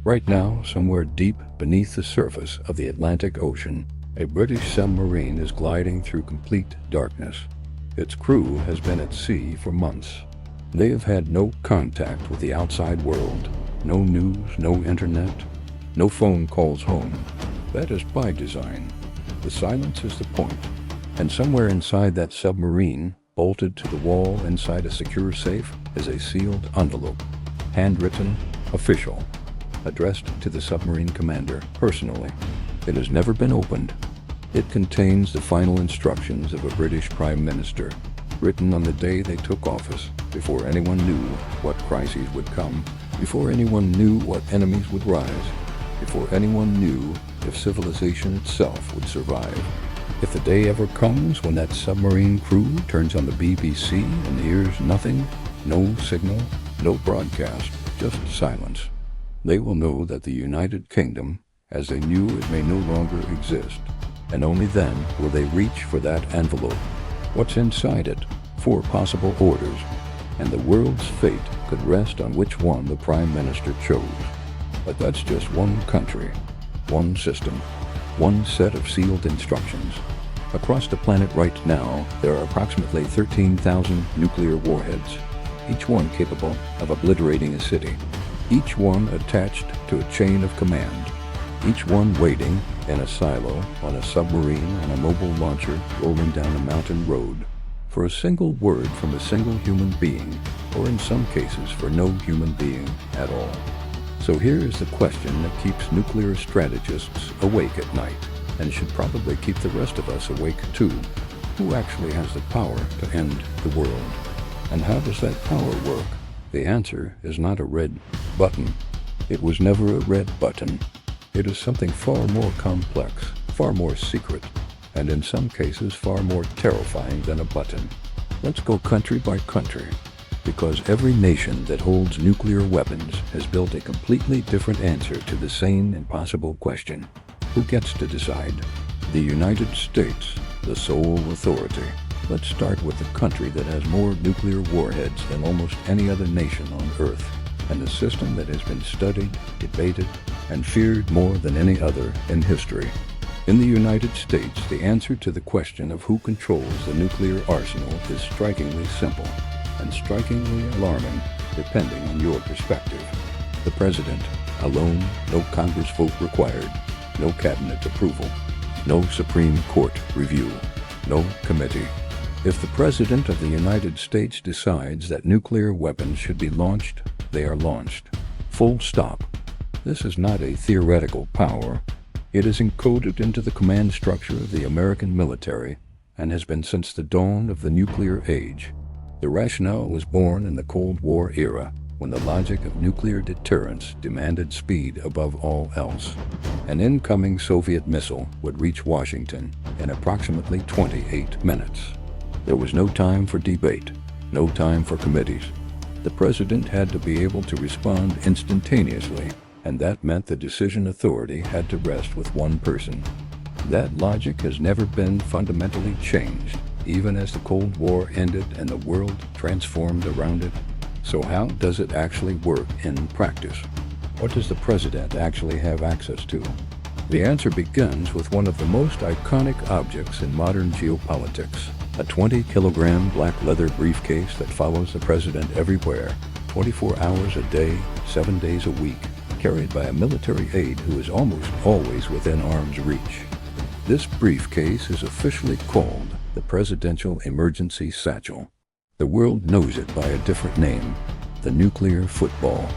Right now, somewhere deep beneath the surface of the Atlantic Ocean, a British submarine is gliding through complete darkness. Its crew has been at sea for months. They have had no contact with the outside world, no news, no internet, no phone calls home. That is by design. The silence is the point. And somewhere inside that submarine, bolted to the wall inside a secure safe, is a sealed envelope, handwritten, official, addressed to the submarine commander personally. It has never been opened. It contains the final instructions of a British Prime Minister, written on the day they took office, before anyone knew what crises would come, before anyone knew what enemies would rise, before anyone knew if civilization itself would survive. If the day ever comes when that submarine crew turns on the BBC and hears nothing, no signal, no broadcast, just silence, they will know that the United Kingdom, as they knew it, may no longer exist, and only then will they reach for that envelope. What's inside it? 4 possible orders, and the world's fate could rest on which one the Prime Minister chose. But that's just one country, one system, one set of sealed instructions. Across the planet right now, there are approximately 13,000 nuclear warheads, each one capable of obliterating a city, each one attached to a chain of command, each one waiting in a silo on a submarine on a mobile launcher rolling down a mountain road for a single word from a single human being, or in some cases for no human being at all. So here is the question that keeps nuclear strategists awake at night, and should probably keep the rest of us awake too. Who actually has the power to end the world? And how does that power work? The answer is not a red button. It was never a red button. It is something far more complex, far more secret, and in some cases far more terrifying than a button. Let's go country by country, because every nation that holds nuclear weapons has built a completely different answer to the same impossible question. Who gets to decide? The United States, the sole authority. Let's start with the country that has more nuclear warheads than almost any other nation on Earth, and a system that has been studied, debated, and feared more than any other in history. In the United States, the answer to the question of who controls the nuclear arsenal is strikingly simple, and strikingly alarming, depending on your perspective. The President, alone, no Congress vote required, no cabinet approval, no Supreme Court review, no committee. If the President of the United States decides that nuclear weapons should be launched, they are launched. Full stop. This is not a theoretical power. It is encoded into the command structure of the American military and has been since the dawn of the nuclear age. The rationale was born in the Cold War era, when the logic of nuclear deterrence demanded speed above all else. An incoming Soviet missile would reach Washington in approximately 28 minutes. There was no time for debate, no time for committees. The President had to be able to respond instantaneously, and that meant the decision authority had to rest with one person. That logic has never been fundamentally changed, even as the Cold War ended and the world transformed around it. So how does it actually work in practice? What does the President actually have access to? The answer begins with one of the most iconic objects in modern geopolitics, a 20-kilogram black leather briefcase that follows the President everywhere, 24 hours a day, 7 days a week, carried by a military aide who is almost always within arm's reach. This briefcase is officially called the Presidential Emergency Satchel. The world knows it by a different name, the nuclear football.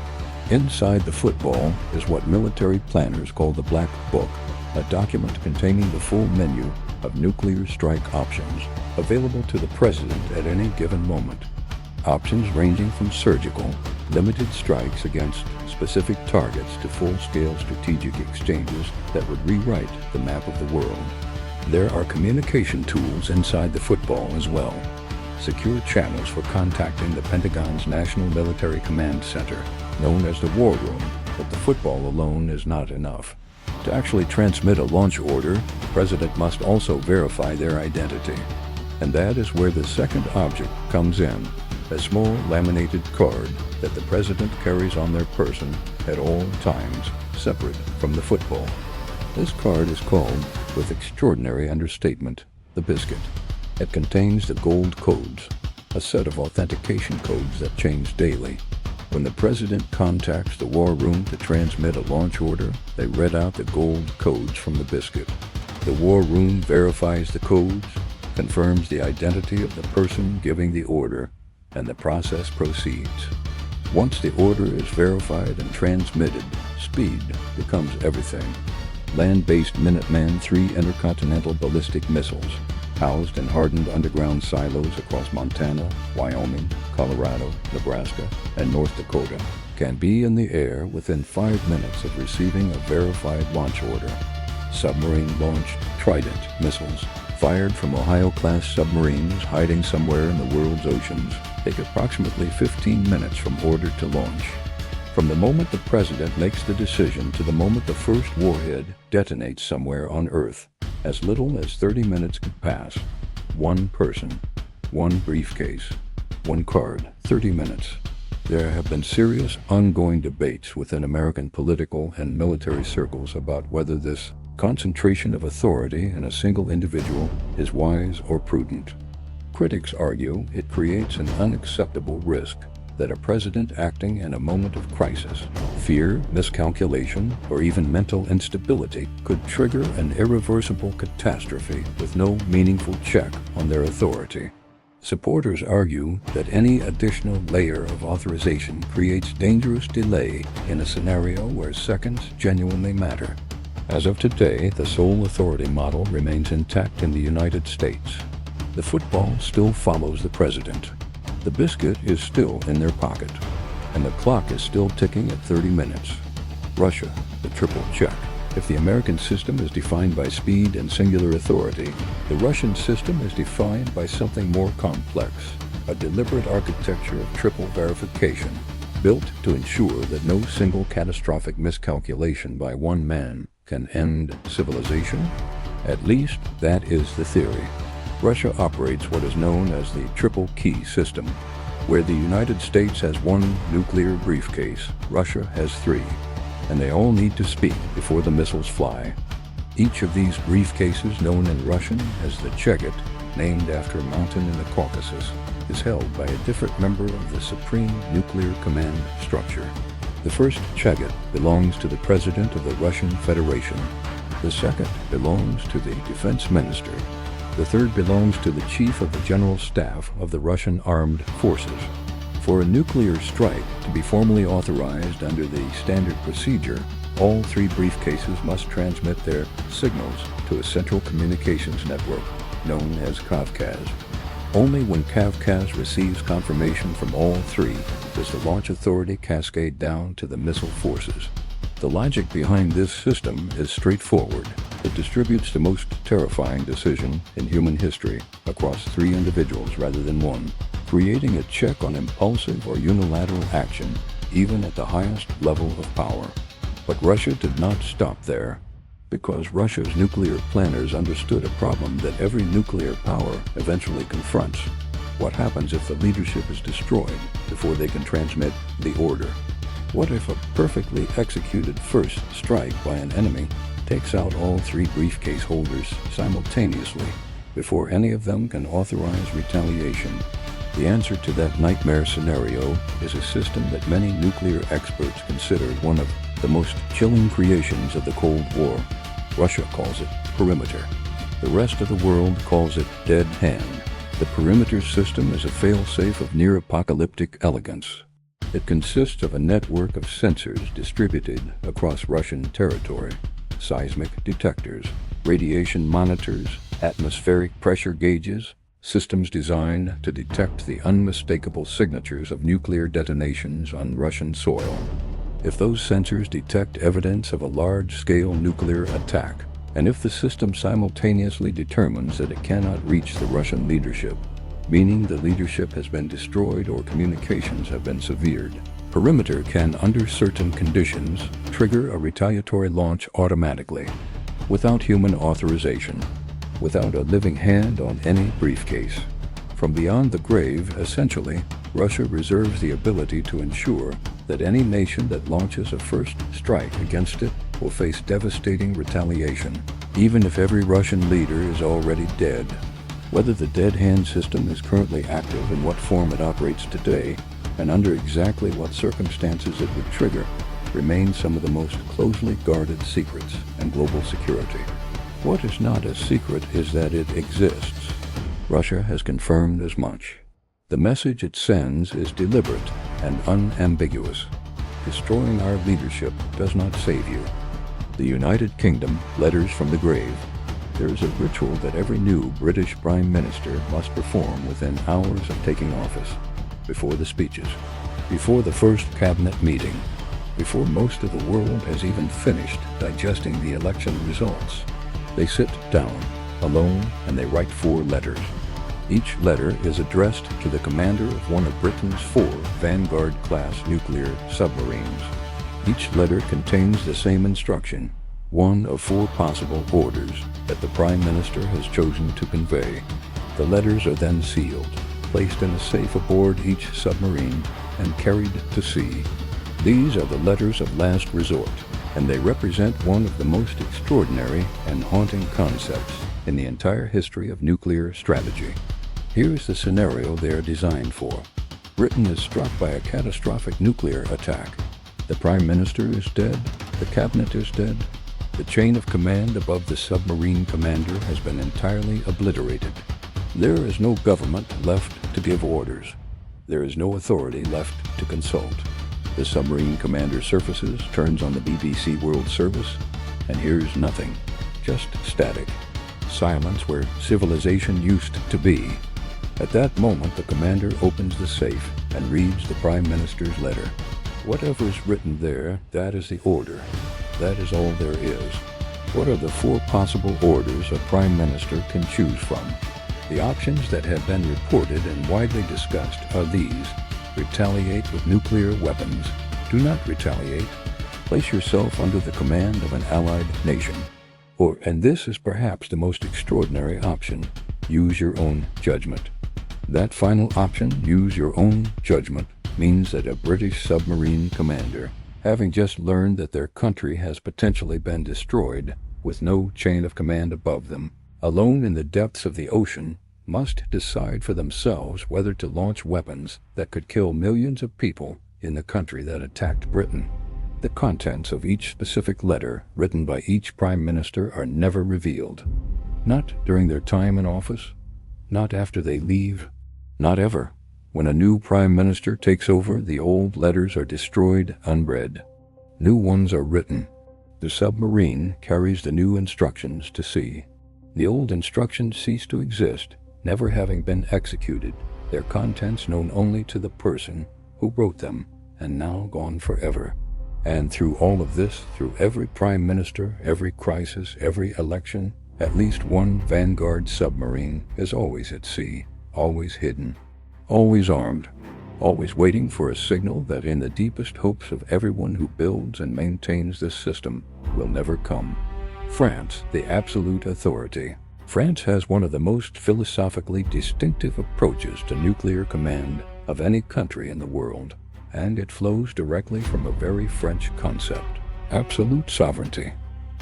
Inside the football is what military planners call the Black Book, a document containing the full menu of nuclear strike options available to the President at any given moment. Options ranging from surgical, limited strikes against specific targets to full-scale strategic exchanges that would rewrite the map of the world. There are communication tools inside the football as well. Secure channels for contacting the Pentagon's National Military Command Center, known as the War Room, but the football alone is not enough. To actually transmit a launch order, the President must also verify their identity. And that is where the second object comes in, a small laminated card that the President carries on their person at all times. separate from the football. This card is called, with extraordinary understatement, the biscuit. It contains the gold codes, a set of authentication codes that change daily. When the president contacts the war room to transmit a launch order, they read out the gold codes from the biscuit. The war room verifies the codes, confirms the identity of the person giving the order, and the process proceeds. Once the order is verified and transmitted, speed becomes everything. Land-based Minuteman III intercontinental ballistic missiles, housed in hardened underground silos across Montana, Wyoming, Colorado, Nebraska, and North Dakota, can be in the air within 5 minutes of receiving a verified launch order. Submarine-launched Trident missiles, fired from Ohio-class submarines hiding somewhere in the world's oceans, take approximately 15 minutes from order to launch. From the moment the president makes the decision to the moment the first warhead detonates somewhere on Earth, as little as 30 minutes could pass. One person, one briefcase, one card, 30 minutes. There have been serious ongoing debates within American political and military circles about whether this concentration of authority in a single individual is wise or prudent. Critics argue it creates an unacceptable risk that a president acting in a moment of crisis, fear, miscalculation, or even mental instability could trigger an irreversible catastrophe with no meaningful check on their authority. Supporters argue that any additional layer of authorization creates dangerous delay in a scenario where seconds genuinely matter. As of today, the sole authority model remains intact in the United States. The football still follows the president. The biscuit is still in their pocket, and the clock is still ticking at 30 minutes. Russia, the triple check. If the American system is defined by speed and singular authority, the Russian system is defined by something more complex, a deliberate architecture of triple verification, built to ensure that no single catastrophic miscalculation by one man can end civilization. At least that is the theory. Russia operates what is known as the triple key system. Where the United States has one nuclear briefcase, Russia has 3, and they all need to speak before the missiles fly. Each of these briefcases, known in Russian as the Cheget, named after a mountain in the Caucasus, is held by a different member of the Supreme Nuclear Command structure. The first Cheget belongs to the President of the Russian Federation. The second belongs to the Defense Minister. The third belongs to the Chief of the General Staff of the Russian Armed Forces. For a nuclear strike to be formally authorized under the standard procedure, all 3 briefcases must transmit their signals to a central communications network known as CAVCAS. Only when CAVCAS receives confirmation from all 3 does the launch authority cascade down to the missile forces. The logic behind this system is straightforward. It distributes the most terrifying decision in human history across 3 individuals rather than 1, creating a check on impulsive or unilateral action, even at the highest level of power. But Russia did not stop there, because Russia's nuclear planners understood a problem that every nuclear power eventually confronts. What happens if the leadership is destroyed before they can transmit the order? What if a perfectly executed first strike by an enemy takes out all 3 briefcase holders simultaneously before any of them can authorize retaliation? The answer to that nightmare scenario is a system that many nuclear experts consider one of the most chilling creations of the Cold War. Russia calls it perimeter. The rest of the world calls it dead hand. The perimeter system is a fail-safe of near-apocalyptic elegance. It consists of a network of sensors distributed across Russian territory, seismic detectors, radiation monitors, atmospheric pressure gauges, systems designed to detect the unmistakable signatures of nuclear detonations on Russian soil. If those sensors detect evidence of a large-scale nuclear attack, and if the system simultaneously determines that it cannot reach the Russian leadership, meaning the leadership has been destroyed or communications have been severed, perimeter can, under certain conditions, trigger a retaliatory launch automatically, without human authorization, without a living hand on any briefcase. From beyond the grave, essentially, Russia reserves the ability to ensure that any nation that launches a first strike against it will face devastating retaliation, even if every Russian leader is already dead. Whether the dead hand system is currently active and what form it operates today, and under exactly what circumstances it would trigger, remain some of the most closely guarded secrets in global security. What is not a secret is that it exists. Russia has confirmed as much. The message it sends is deliberate and unambiguous. Destroying our leadership does not save you. The United Kingdom, letters from the grave. There is a ritual that every new British Prime Minister must perform within hours of taking office, before the speeches, before the first cabinet meeting, before most of the world has even finished digesting the election results. They sit down, alone, and they write 4 letters. Each letter is addressed to the commander of one of Britain's 4 Vanguard-class nuclear submarines. Each letter contains the same instruction, one of 4 possible orders that the Prime Minister has chosen to convey. The letters are then sealed, placed in a safe aboard each submarine, and carried to sea. These are the letters of last resort, and they represent one of the most extraordinary and haunting concepts in the entire history of nuclear strategy. Here's the scenario they are designed for. Britain is struck by a catastrophic nuclear attack. The Prime Minister is dead, the cabinet is dead, the chain of command above the submarine commander has been entirely obliterated. There is no government left to give orders. There is no authority left to consult. The submarine commander surfaces, turns on the BBC World Service, and hears nothing. Just static. Silence where civilization used to be. At that moment, the commander opens the safe and reads the Prime Minister's letter. Whatever is written there, that is the order. That is all there is. What are the 4 possible orders a Prime Minister can choose from? The options that have been reported and widely discussed are these. Retaliate with nuclear weapons. Do not retaliate. Place yourself under the command of an allied nation. Or, and this is perhaps the most extraordinary option, use your own judgment. That final option, use your own judgment, means that a British submarine commander, having just learned that their country has potentially been destroyed, with no chain of command above them, alone in the depths of the ocean, must decide for themselves whether to launch weapons that could kill millions of people in the country that attacked Britain. The contents of each specific letter written by each Prime Minister are never revealed. Not during their time in office, not after they leave, not ever. When a new Prime Minister takes over, the old letters are destroyed unread. New ones are written. The submarine carries the new instructions to sea. The old instructions cease to exist, never having been executed, their contents known only to the person who wrote them, and now gone forever. And through all of this, through every Prime Minister, every crisis, every election, at least one Vanguard submarine is always at sea, always hidden, always armed, always waiting for a signal that in the deepest hopes of everyone who builds and maintains this system will never come. France, the absolute authority. France has one of the most philosophically distinctive approaches to nuclear command of any country in the world, and it flows directly from a very French concept, absolute sovereignty.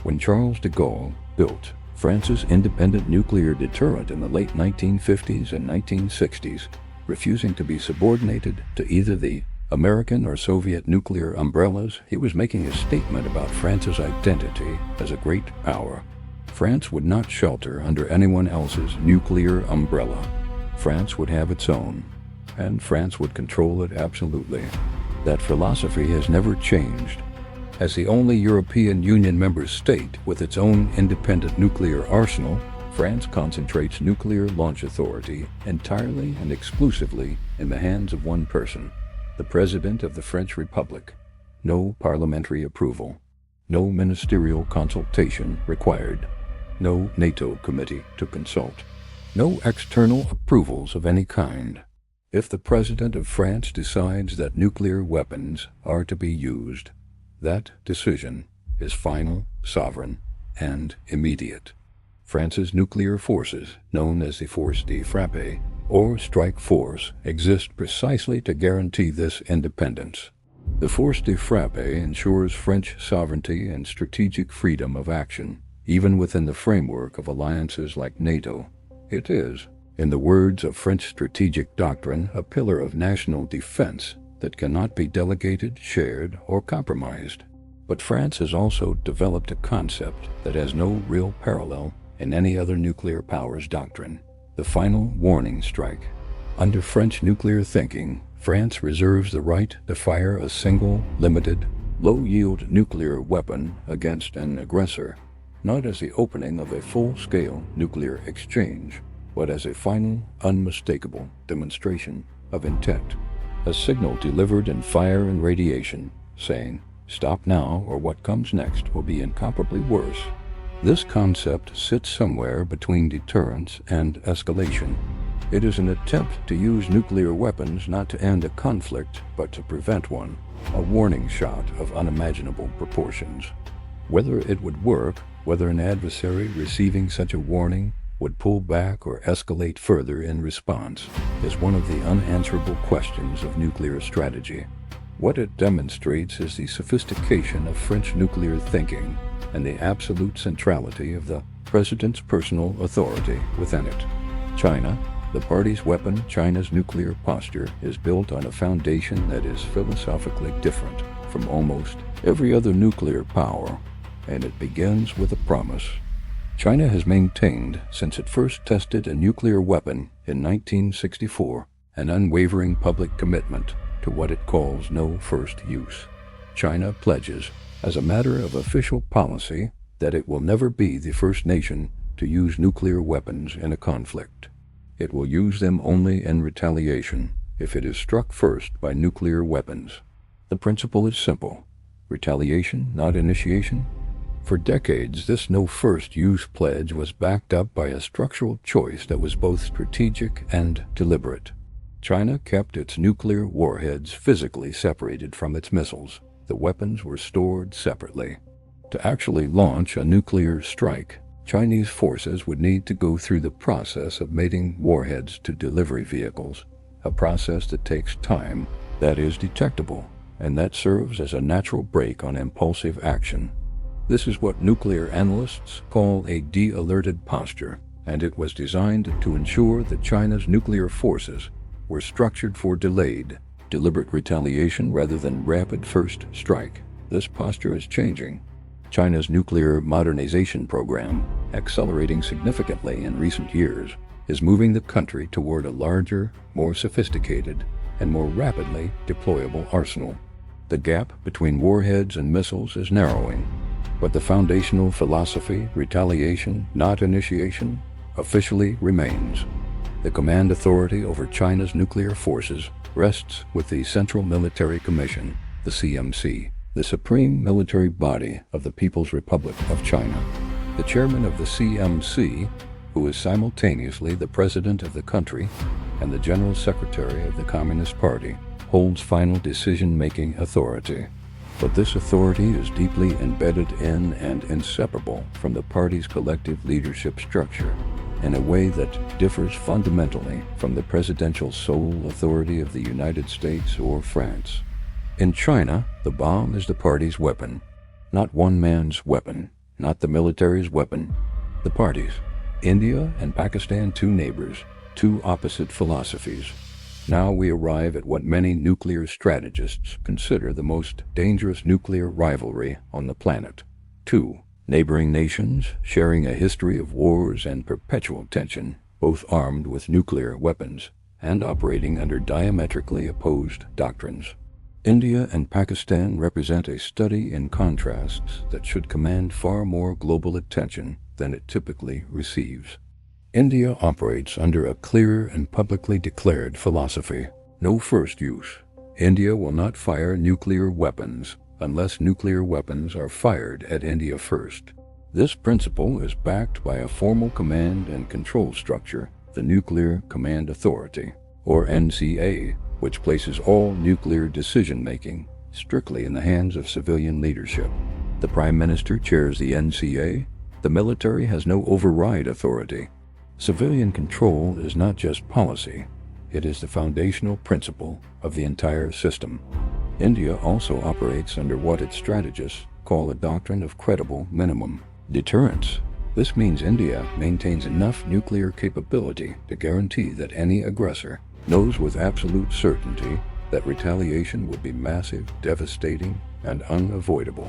When Charles de Gaulle built France's independent nuclear deterrent in the late 1950s and 1960s, refusing to be subordinated to either the American or Soviet nuclear umbrellas, he was making a statement about France's identity as a great power. France would not shelter under anyone else's nuclear umbrella. France would have its own, and France would control it absolutely. That philosophy has never changed. As the only European Union member state with its own independent nuclear arsenal, France concentrates nuclear launch authority entirely and exclusively in the hands of one person, the President of the French Republic. No parliamentary approval, no ministerial consultation required, no NATO committee to consult, no external approvals of any kind. If the President of France decides that nuclear weapons are to be used, that decision is final, sovereign, and immediate. France's nuclear forces, known as the Force de Frappe, or Strike Force, exist precisely to guarantee this independence. The force de frappe ensures French sovereignty and strategic freedom of action, even within the framework of alliances like NATO. It is, in the words of French strategic doctrine, a pillar of national defense that cannot be delegated, shared, or compromised. But France has also developed a concept that has no real parallel in any other nuclear power's doctrine: the final warning strike. Under French nuclear thinking, France reserves the right to fire a single, limited, low-yield nuclear weapon against an aggressor, not as the opening of a full-scale nuclear exchange, but as a final, unmistakable demonstration of intent, a signal delivered in fire and radiation, saying, "Stop now, or what comes next will be incomparably worse." This concept sits somewhere between deterrence and escalation. It is an attempt to use nuclear weapons not to end a conflict, but to prevent one, a warning shot of unimaginable proportions. Whether it would work, whether an adversary receiving such a warning would pull back or escalate further in response, is one of the unanswerable questions of nuclear strategy. What it demonstrates is the sophistication of French nuclear thinking and the absolute centrality of the president's personal authority within it. China, the party's weapon, China's nuclear posture, is built on a foundation that is philosophically different from almost every other nuclear power, and it begins with a promise. China has maintained, since it first tested a nuclear weapon in 1964, an unwavering public commitment to what it calls no first use. China pledges, as a matter of official policy, that it will never be the first nation to use nuclear weapons in a conflict. It will use them only in retaliation if it is struck first by nuclear weapons. The principle is simple: retaliation, not initiation. For decades, this no-first-use pledge was backed up by a structural choice that was both strategic and deliberate. China kept its nuclear warheads physically separated from its missiles. The weapons were stored separately. To actually launch a nuclear strike, Chinese forces would need to go through the process of mating warheads to delivery vehicles, a process that takes time, that is detectable, and that serves as a natural brake on impulsive action. This is what nuclear analysts call a de-alerted posture, and it was designed to ensure that China's nuclear forces were structured for delayed, deliberate retaliation rather than rapid first strike. This posture is changing. China's nuclear modernization program, accelerating significantly in recent years, is moving the country toward a larger, more sophisticated, and more rapidly deployable arsenal. The gap between warheads and missiles is narrowing, but the foundational philosophy, retaliation, not initiation, officially remains. The command authority over China's nuclear forces rests with the Central Military Commission, the CMC, the supreme military body of the People's Republic of China. The chairman of the CMC, who is simultaneously the president of the country and the general secretary of the Communist Party, holds final decision-making authority. But this authority is deeply embedded in and inseparable from the party's collective leadership structure in a way that differs fundamentally from the presidential sole authority of the United States or France. In China, the bomb is the party's weapon, not one man's weapon, not the military's weapon, the party's. India and Pakistan, two neighbors, two opposite philosophies. Now we arrive at what many nuclear strategists consider the most dangerous nuclear rivalry on the planet. Two neighboring nations sharing a history of wars and perpetual tension, both armed with nuclear weapons and operating under diametrically opposed doctrines. India and Pakistan represent a study in contrasts that should command far more global attention than it typically receives. India operates under a clear and publicly declared philosophy: no first use. India will not fire nuclear weapons unless nuclear weapons are fired at India first. This principle is backed by a formal command and control structure, the Nuclear Command Authority, or NCA, which places all nuclear decision-making strictly in the hands of civilian leadership. The Prime Minister chairs the NCA. The military has no override authority. Civilian control is not just policy, it is the foundational principle of the entire system. India also operates under what its strategists call a doctrine of credible minimum deterrence. This means India maintains enough nuclear capability to guarantee that any aggressor knows with absolute certainty that retaliation would be massive, devastating, and unavoidable.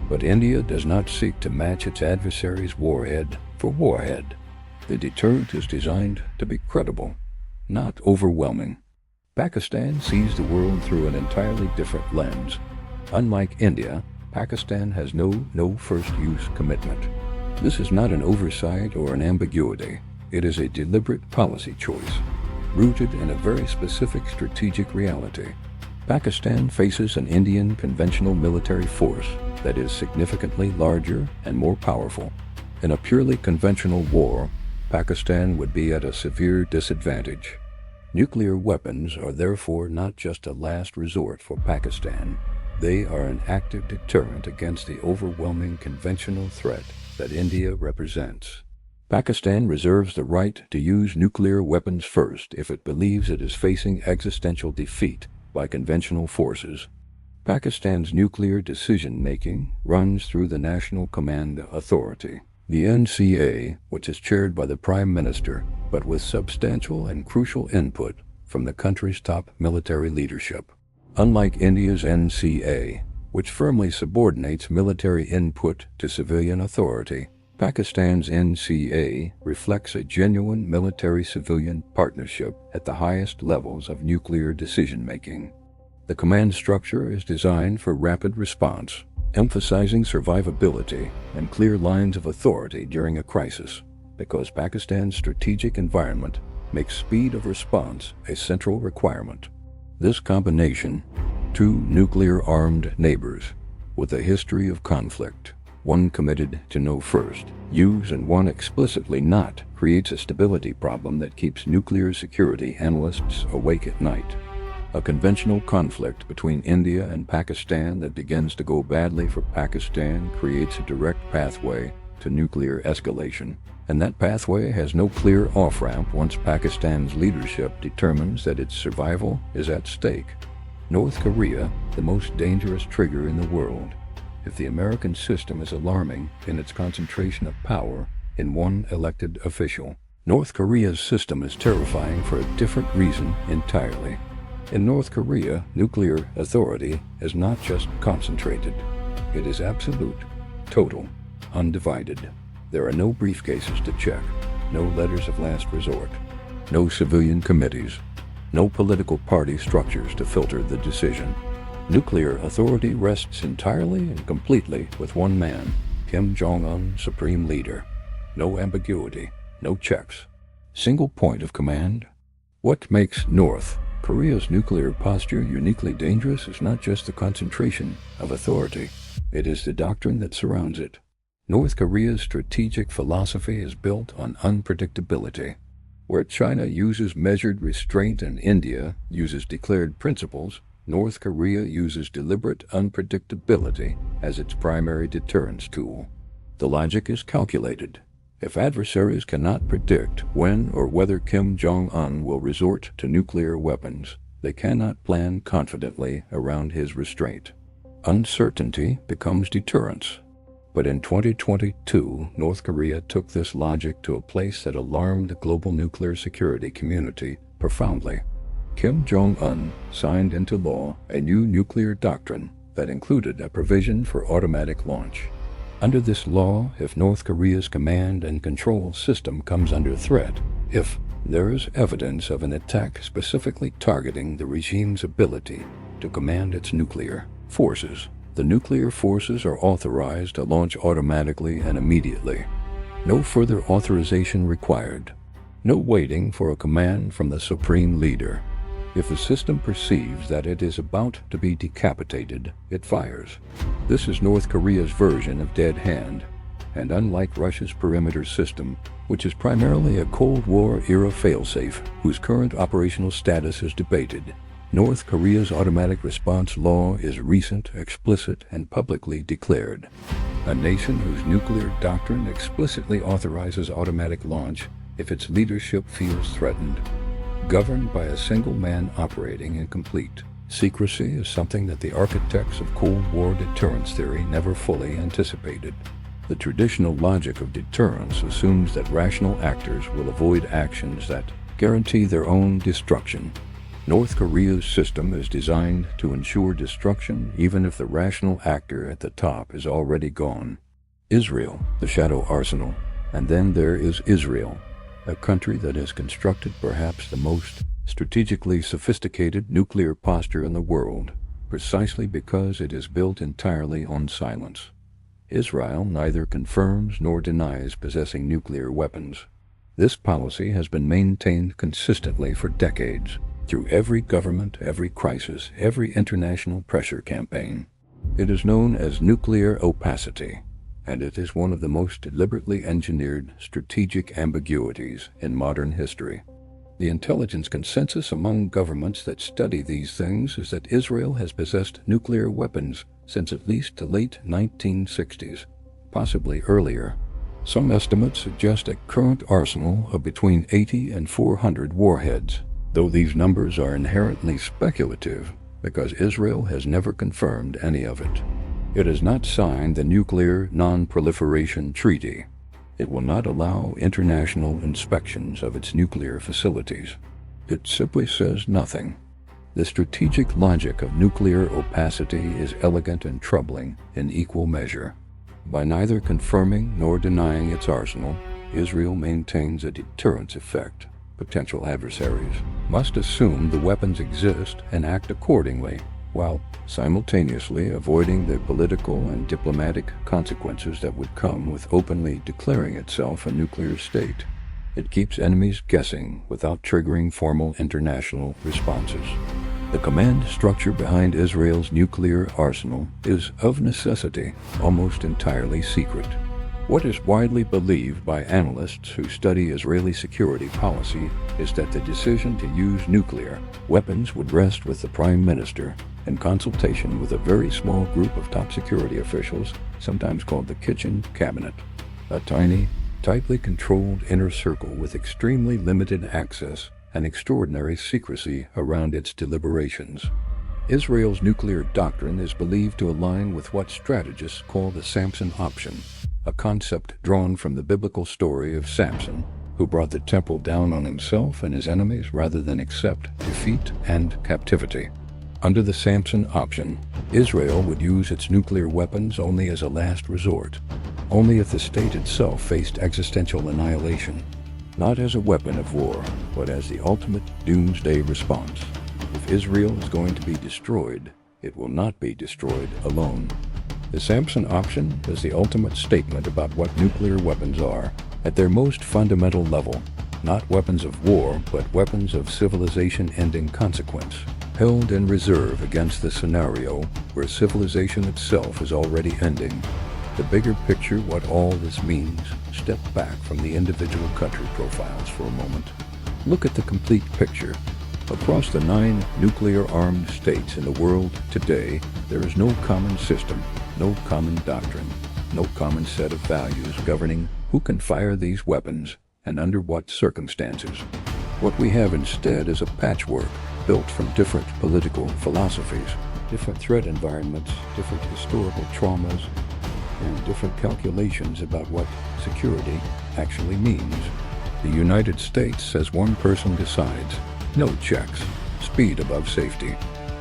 But India does not seek to match its adversary's warhead for warhead. The deterrent is designed to be credible, not overwhelming. Pakistan sees the world through an entirely different lens. Unlike India, Pakistan has no first-use commitment. This is not an oversight or an ambiguity. It is a deliberate policy choice, rooted in a very specific strategic reality. Pakistan faces an Indian conventional military force that is significantly larger and more powerful. In a purely conventional war, Pakistan would be at a severe disadvantage. Nuclear weapons are therefore not just a last resort for Pakistan. They are an active deterrent against the overwhelming conventional threat that India represents. Pakistan reserves the right to use nuclear weapons first if it believes it is facing existential defeat by conventional forces. Pakistan's nuclear decision-making runs through the National Command Authority, the NCA, which is chaired by the Prime Minister, but with substantial and crucial input from the country's top military leadership. Unlike India's NCA, which firmly subordinates military input to civilian authority, Pakistan's NCA reflects a genuine military-civilian partnership at the highest levels of nuclear decision-making. The command structure is designed for rapid response, emphasizing survivability and clear lines of authority during a crisis, because Pakistan's strategic environment makes speed of response a central requirement. This combination, two nuclear-armed neighbors with a history of conflict, one committed to know first, use, and one explicitly not, creates a stability problem that keeps nuclear security analysts awake at night. A conventional conflict between India and Pakistan that begins to go badly for Pakistan creates a direct pathway to nuclear escalation, and that pathway has no clear off-ramp once Pakistan's leadership determines that its survival is at stake. North Korea, the most dangerous trigger in the world. If the American system is alarming in its concentration of power in one elected official, North Korea's system is terrifying for a different reason entirely. In North Korea, nuclear authority is not just concentrated. It is absolute, total, undivided. There are no briefcases to check, no letters of last resort, no civilian committees, no political party structures to filter the decision. Nuclear authority rests entirely and completely with one man, Kim Jong Un, supreme leader. No ambiguity, no checks. Single point of command. What makes North Korea's nuclear posture uniquely dangerous is not just the concentration of authority. It is the doctrine that surrounds it. North Korea's strategic philosophy is built on unpredictability. Where China uses measured restraint and India uses declared principles, North Korea uses deliberate unpredictability as its primary deterrence tool. The logic is calculated. If adversaries cannot predict when or whether Kim Jong Un will resort to nuclear weapons, they cannot plan confidently around his restraint. Uncertainty becomes deterrence. But in 2022, North Korea took this logic to a place that alarmed the global nuclear security community profoundly. Kim Jong Un signed into law a new nuclear doctrine that included a provision for automatic launch. Under this law, if North Korea's command and control system comes under threat, if there is evidence of an attack specifically targeting the regime's ability to command its nuclear forces, the nuclear forces are authorized to launch automatically and immediately. No further authorization required. No waiting for a command from the supreme leader. If the system perceives that it is about to be decapitated, it fires. This is North Korea's version of dead hand, and unlike Russia's perimeter system, which is primarily a Cold War-era failsafe whose current operational status is debated, North Korea's automatic response law is recent, explicit, and publicly declared. A nation whose nuclear doctrine explicitly authorizes automatic launch if its leadership feels threatened. Governed by a single man operating in complete Secrecy is something that the architects of Cold War deterrence theory never fully anticipated. The traditional logic of deterrence assumes that rational actors will avoid actions that guarantee their own destruction. North Korea's system is designed to ensure destruction even if the rational actor at the top is already gone. Israel, the shadow arsenal, and then there is Israel, a country that has constructed perhaps the most strategically sophisticated nuclear posture in the world, precisely because it is built entirely on silence. Israel neither confirms nor denies possessing nuclear weapons. This policy has been maintained consistently for decades, through every government, every crisis, every international pressure campaign. It is known as nuclear opacity, and it is one of the most deliberately engineered strategic ambiguities in modern history. The intelligence consensus among governments that study these things is that Israel has possessed nuclear weapons since at least the late 1960s, possibly earlier. Some estimates suggest a current arsenal of between 80 and 400 warheads, though these numbers are inherently speculative because Israel has never confirmed any of it. It has not signed the Nuclear Non-Proliferation Treaty. It will not allow international inspections of its nuclear facilities. It simply says nothing. The strategic logic of nuclear opacity is elegant and troubling in equal measure. By neither confirming nor denying its arsenal, Israel maintains a deterrence effect. Potential adversaries must assume the weapons exist and act accordingly, while simultaneously avoiding the political and diplomatic consequences that would come with openly declaring itself a nuclear state. It keeps enemies guessing without triggering formal international responses. The command structure behind Israel's nuclear arsenal is, of necessity, almost entirely secret. What is widely believed by analysts who study Israeli security policy is that the decision to use nuclear weapons would rest with the Prime Minister in consultation with a very small group of top security officials, sometimes called the Kitchen Cabinet, a tiny, tightly controlled inner circle with extremely limited access and extraordinary secrecy around its deliberations. Israel's nuclear doctrine is believed to align with what strategists call the Samson option, a concept drawn from the biblical story of Samson, who brought the temple down on himself and his enemies rather than accept defeat and captivity. Under the Samson option, Israel would use its nuclear weapons only as a last resort, only if the state itself faced existential annihilation, not as a weapon of war, but as the ultimate doomsday response. If Israel is going to be destroyed, it will not be destroyed alone. The Samson option is the ultimate statement about what nuclear weapons are, at their most fundamental level, not weapons of war, but weapons of civilization-ending consequence, held in reserve against the scenario where civilization itself is already ending. The bigger picture, what all this means, step back from the individual country profiles for a moment. Look at the complete picture. Across the 9 nuclear-armed states in the world today, there is no common system, no common doctrine, no common set of values governing who can fire these weapons and under what circumstances. What we have instead is a patchwork built from different political philosophies, different threat environments, different historical traumas, and different calculations about what security actually means. The United States says one person decides, no checks, speed above safety.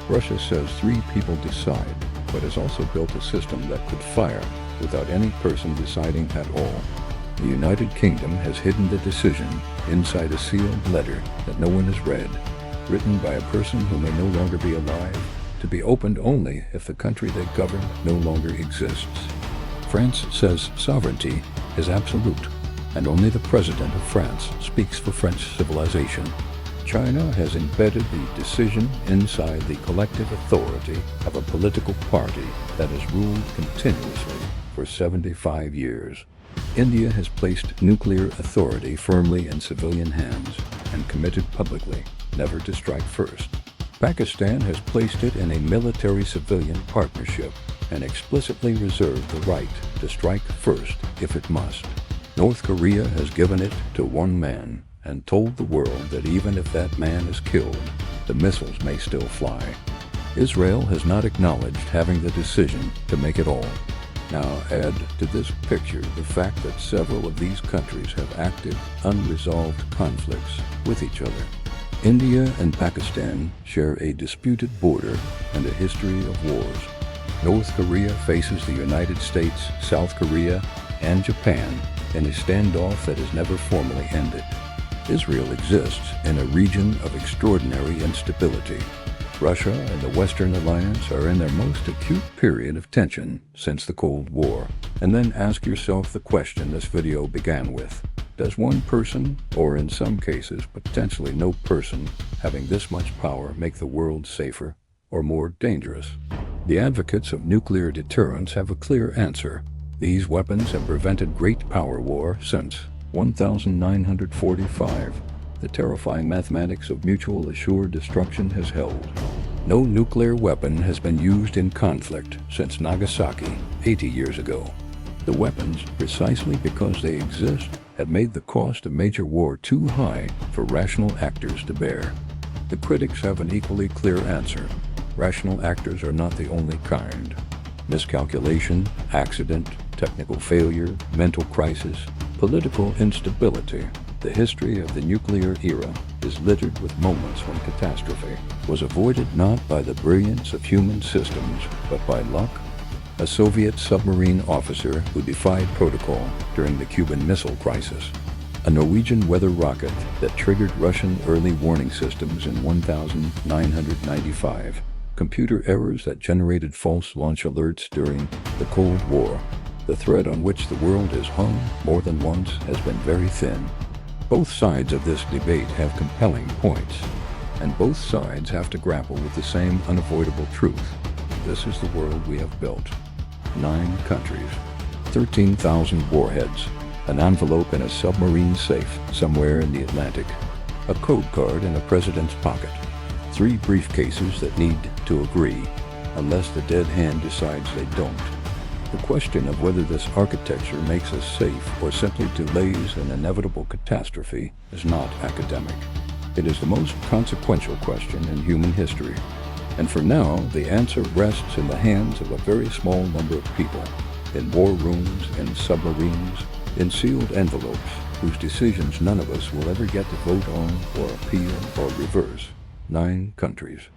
Russia says 3 people decide, but has also built a system that could fire without any person deciding at all. The United Kingdom has hidden the decision inside a sealed letter that no one has read, written by a person who may no longer be alive, to be opened only if the country they govern no longer exists. France says sovereignty is absolute, and only the president of France speaks for French civilization. China has embedded the decision inside the collective authority of a political party that has ruled continuously for 75 years. India has placed nuclear authority firmly in civilian hands and committed publicly never to strike first. Pakistan has placed it in a military-civilian partnership and explicitly reserved the right to strike first if it must. North Korea has given it to one man and told the world that even if that man is killed, the missiles may still fly. Israel has not acknowledged having the decision to make it all. Now add to this picture the fact that several of these countries have active, unresolved conflicts with each other. India and Pakistan share a disputed border and a history of wars. North Korea faces the United States, South Korea, and Japan in a standoff that has never formally ended. Israel exists in a region of extraordinary instability. Russia and the Western Alliance are in their most acute period of tension since the Cold War. And then ask yourself the question this video began with. Does one person, or in some cases potentially no person, having this much power make the world safer or more dangerous? The advocates of nuclear deterrence have a clear answer. These weapons have prevented great power war since 1945. The terrifying mathematics of mutual assured destruction has held. No nuclear weapon has been used in conflict since Nagasaki 80 years ago. The weapons, precisely because they exist, have made the cost of major war too high for rational actors to bear. The critics have an equally clear answer. Rational actors are not the only kind. Miscalculation, accident, technical failure, mental crisis, political instability. The history of the nuclear era is littered with moments when catastrophe was avoided not by the brilliance of human systems, but by luck. A Soviet submarine officer who defied protocol during the Cuban Missile Crisis. A Norwegian weather rocket that triggered Russian early warning systems in 1995. Computer errors that generated false launch alerts during the Cold War. The thread on which the world has hung more than once has been very thin. Both sides of this debate have compelling points, and both sides have to grapple with the same unavoidable truth. This is the world we have built. 9 countries, 13,000 warheads, an envelope in a submarine safe somewhere in the Atlantic, a code card in a president's pocket, 3 briefcases that need to agree, unless the dead hand decides they don't. The question of whether this architecture makes us safe or simply delays an inevitable catastrophe is not academic. It is the most consequential question in human history. And for now, the answer rests in the hands of a very small number of people, in war rooms, in submarines, in sealed envelopes, whose decisions none of us will ever get to vote on or appeal or reverse. 9 countries,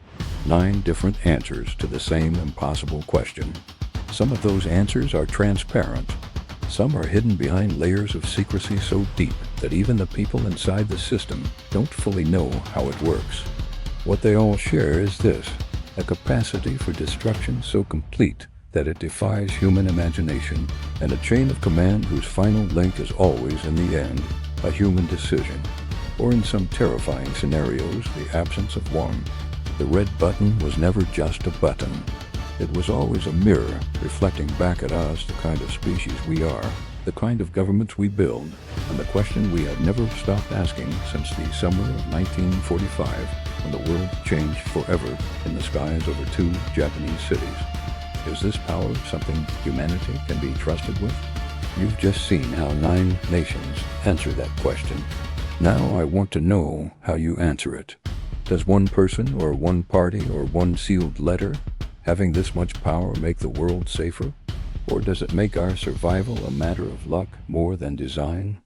9 different answers to the same impossible question. Some of those answers are transparent. Some are hidden behind layers of secrecy so deep that even the people inside the system don't fully know how it works. What they all share is this: a capacity for destruction so complete that it defies human imagination, and a chain of command whose final link is always, in the end, a human decision, or in some terrifying scenarios, the absence of one. The red button was never just a button. It was always a mirror reflecting back at us the kind of species we are, the kind of governments we build, and the question we have never stopped asking since the summer of 1945, when the world changed forever in the skies over 2 Japanese cities. Is this power something humanity can be trusted with? You've just seen how 9 nations answer that question. Now I want to know how you answer it. Does one person or one party or one sealed letter having this much power make the world safer? Or does it make our survival a matter of luck more than design?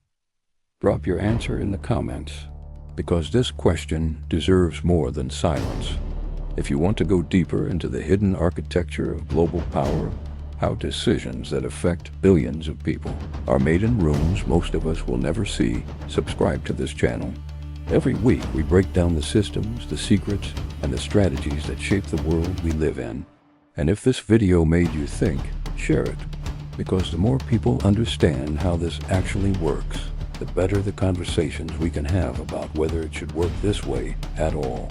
Drop your answer in the comments, because this question deserves more than silence. If you want to go deeper into the hidden architecture of global power, how decisions that affect billions of people are made in rooms most of us will never see, subscribe to this channel. Every week we break down the systems, the secrets, and the strategies that shape the world we live in. And if this video made you think, share it, because the more people understand how this actually works, the better the conversations we can have about whether it should work this way at all.